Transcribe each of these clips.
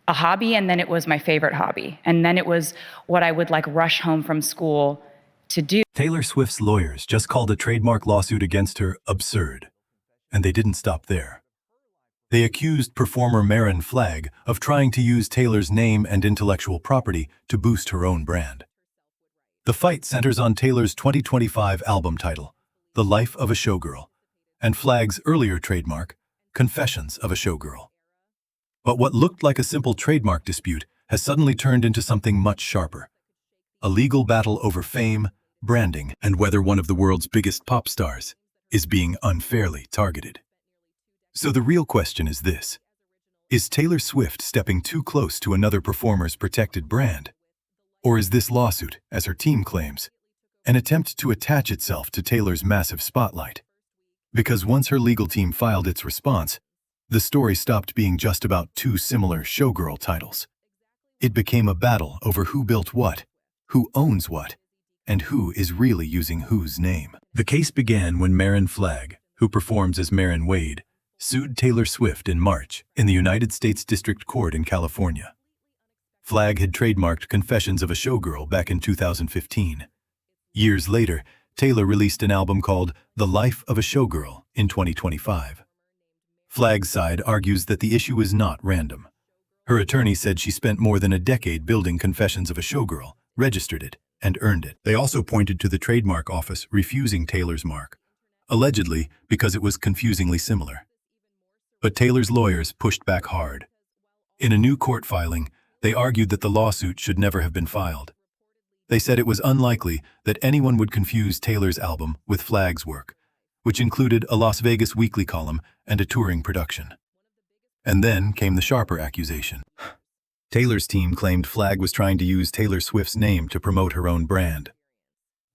a hobby, and then it was my favorite hobby. And then it was what I would like rush home from school to do. Taylor Swift's lawyers just called a trademark lawsuit against her absurd. And they didn't stop there. They accused performer Maren Flagg of trying to use Taylor's name and intellectual property to boost her own brand. The fight centers on Taylor's 2025 album title, The Life of a Showgirl, and Flagg's earlier trademark, Confessions of a Showgirl. But what looked like a simple trademark dispute has suddenly turned into something much sharper. A legal battle over fame, branding, and whether one of the world's biggest pop stars is being unfairly targeted. So the real question is this: is Taylor Swift stepping too close to another performer's protected brand? Or is this lawsuit, as her team claims, an attempt to attach itself to Taylor's massive spotlight? Because once her legal team filed its response, the story stopped being just about two similar Showgirl titles. It became a battle over who built what, who owns what, and who is really using whose name. The case began when Maren Flagg, who performs as Maren Wade, sued Taylor Swift in March in the United States District Court in California. Flagg had trademarked Confessions of a Showgirl back in 2015. Years later, Taylor released an album called The Life of a Showgirl in 2025. Flagg's side argues that the issue is not random. Her attorney said she spent more than a decade building Confessions of a Showgirl, registered it, and earned it. They also pointed to the Trademark Office refusing Taylor's mark, allegedly because it was confusingly similar. But Taylor's lawyers pushed back hard. In a new court filing, they argued that the lawsuit should never have been filed. They said it was unlikely that anyone would confuse Taylor's album with Flagg's work, which included a Las Vegas weekly column and a touring production. And then came the sharper accusation. Taylor's team claimed Flagg was trying to use Taylor Swift's name to promote her own brand.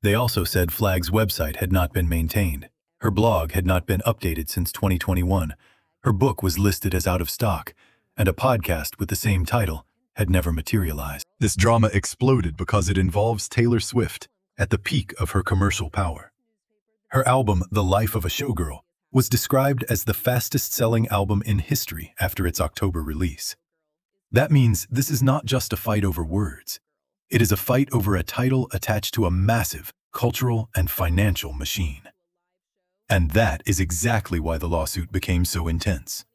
They also said Flagg's website had not been maintained. Her blog had not been updated since 2021. Her book was listed as out of stock, and a podcast with the same title had never materialized. This drama exploded because it involves Taylor Swift at the peak of her commercial power. Her album, The Life of a Showgirl, was described as the fastest-selling album in history after its October release. That means this is not just a fight over words. It is a fight over a title attached to a massive cultural and financial machine. And that is exactly why the lawsuit became so intense.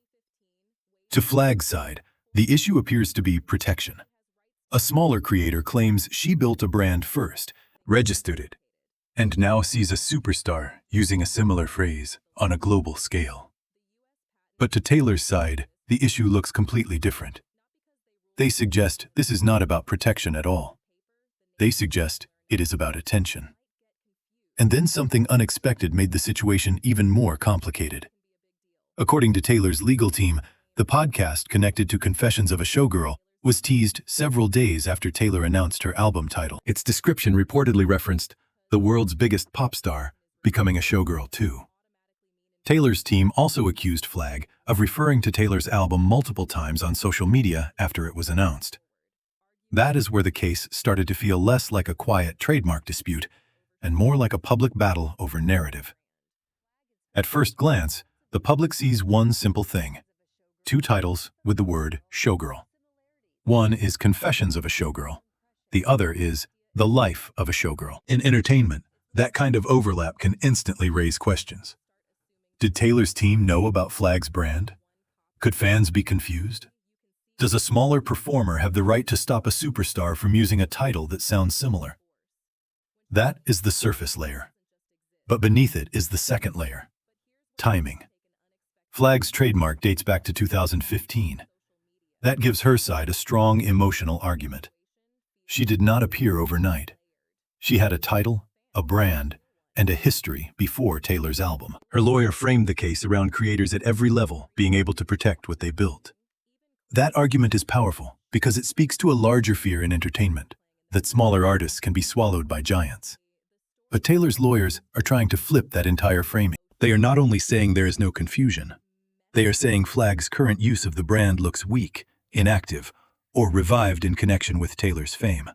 To Flagg's side, the issue appears to be protection. A smaller creator claims she built a brand first, registered it, and now sees a superstar using a similar phrase on a global scale. But to Taylor's side, the issue looks completely different. They suggest this is not about protection at all. They suggest it is about attention. And then something unexpected made the situation even more complicated. According to Taylor's legal team, the podcast connected to Confessions of a Showgirl was teased several days after Taylor announced her album title. Its description reportedly referenced the world's biggest pop star becoming a showgirl too. Taylor's team also accused Flagg of referring to Taylor's album multiple times on social media after it was announced. That is where the case started to feel less like a quiet trademark dispute and more like a public battle over narrative. At first glance, the public sees one simple thing: two titles with the word Showgirl. One is Confessions of a Showgirl. The other is The Life of a Showgirl. In entertainment, that kind of overlap can instantly raise questions. Did Taylor's team know about Flagg's brand? Could fans be confused? Does a smaller performer have the right to stop a superstar from using a title that sounds similar? That is the surface layer. But beneath it is the second layer: timing. Flagg's trademark dates back to 2015. That gives her side a strong emotional argument. She did not appear overnight. She had a title, a brand, and a history before Taylor's album. Her lawyer framed the case around creators at every level being able to protect what they built. That argument is powerful because it speaks to a larger fear in entertainment, that smaller artists can be swallowed by giants. But Taylor's lawyers are trying to flip that entire framing. They are not only saying there is no confusion, they are saying Flagg's current use of the brand looks weak, inactive, or revived in connection with Taylor's fame.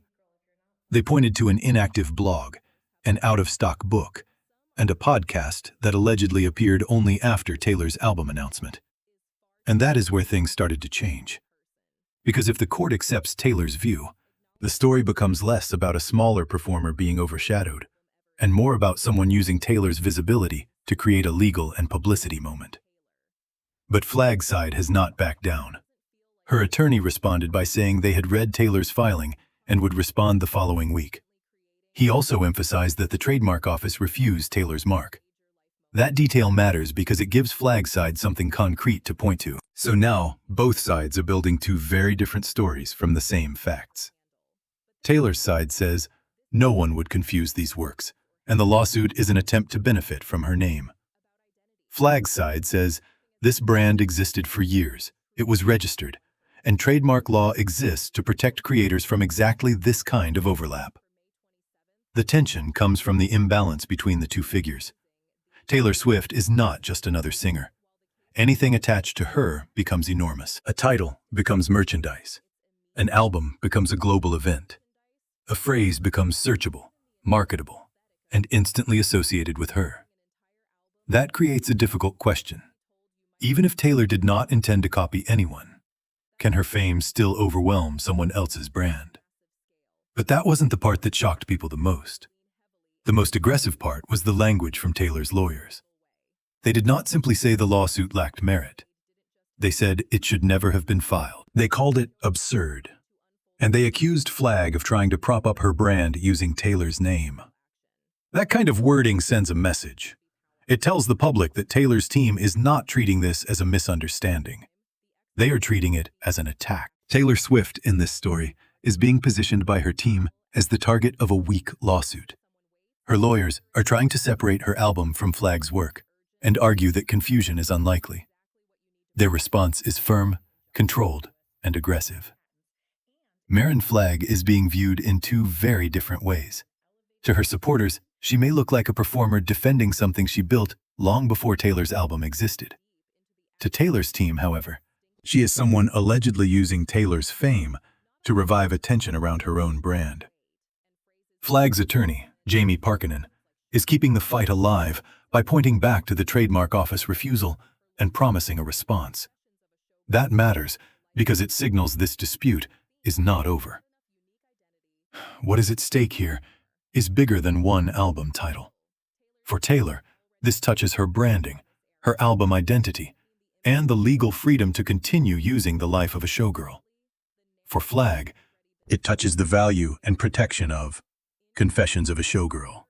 They pointed to an inactive blog, an out-of-stock book, and a podcast that allegedly appeared only after Taylor's album announcement. And that is where things started to change. Because if the court accepts Taylor's view, the story becomes less about a smaller performer being overshadowed, and more about someone using Taylor's visibility to create a legal and publicity moment. But Flagg's side has not backed down. Her attorney responded by saying they had read Taylor's filing and would respond the following week. He also emphasized that the Trademark Office refused Taylor's mark. That detail matters because it gives Flagg's side something concrete to point to. So now, both sides are building two very different stories from the same facts. Taylor's side says no one would confuse these works, and the lawsuit is an attempt to benefit from her name. Flagg's side says this brand existed for years, it was registered, and trademark law exists to protect creators from exactly this kind of overlap. The tension comes from the imbalance between the two figures. Taylor Swift is not just another singer. Anything attached to her becomes enormous. A title becomes merchandise. An album becomes a global event. A phrase becomes searchable, marketable, and instantly associated with her. That creates a difficult question. Even if Taylor did not intend to copy anyone, can her fame still overwhelm someone else's brand? But that wasn't the part that shocked people the most. The most aggressive part was the language from Taylor's lawyers. They did not simply say the lawsuit lacked merit. They said it should never have been filed. They called it absurd. And they accused Flagg of trying to prop up her brand using Taylor's name. That kind of wording sends a message. It tells the public that Taylor's team is not treating this as a misunderstanding. They are treating it as an attack. Taylor Swift, in this story, is being positioned by her team as the target of a weak lawsuit. Her lawyers are trying to separate her album from Flagg's work and argue that confusion is unlikely. Their response is firm, controlled, and aggressive. Maren Flagg is being viewed in two very different ways. To her supporters, she may look like a performer defending something she built long before Taylor's album existed. To Taylor's team, however, she is someone allegedly using Taylor's fame to revive attention around her own brand. Flagg's attorney, Jamie Parkinen, is keeping the fight alive by pointing back to the Trademark Office refusal and promising a response. That matters because it signals this dispute is not over. What is at stake here is bigger than one album title. For Taylor, this touches her branding, her album identity, and the legal freedom to continue using the life of a showgirl. For Flagg, it touches the value and protection of Confessions of a Showgirl.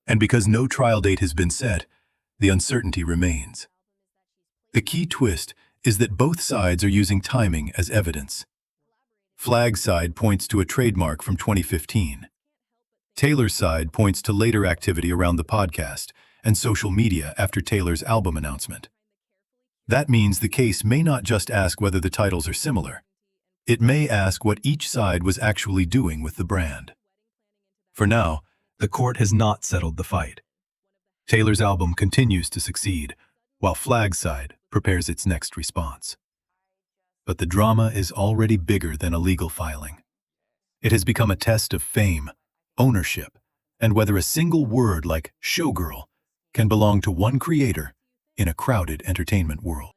And because no trial date has been set, the uncertainty remains. The key twist is that both sides are using timing as evidence. Flagg's side points to a trademark from 2015. Taylor's side points to later activity around the podcast and social media after Taylor's album announcement. That means the case may not just ask whether the titles are similar. It may ask what each side was actually doing with the brand. For now, the court has not settled the fight. Taylor's album continues to succeed, while Flagg's side prepares its next response. But the drama is already bigger than a legal filing. It has become a test of fame, ownership, and whether a single word like showgirl can belong to one creator in a crowded entertainment world.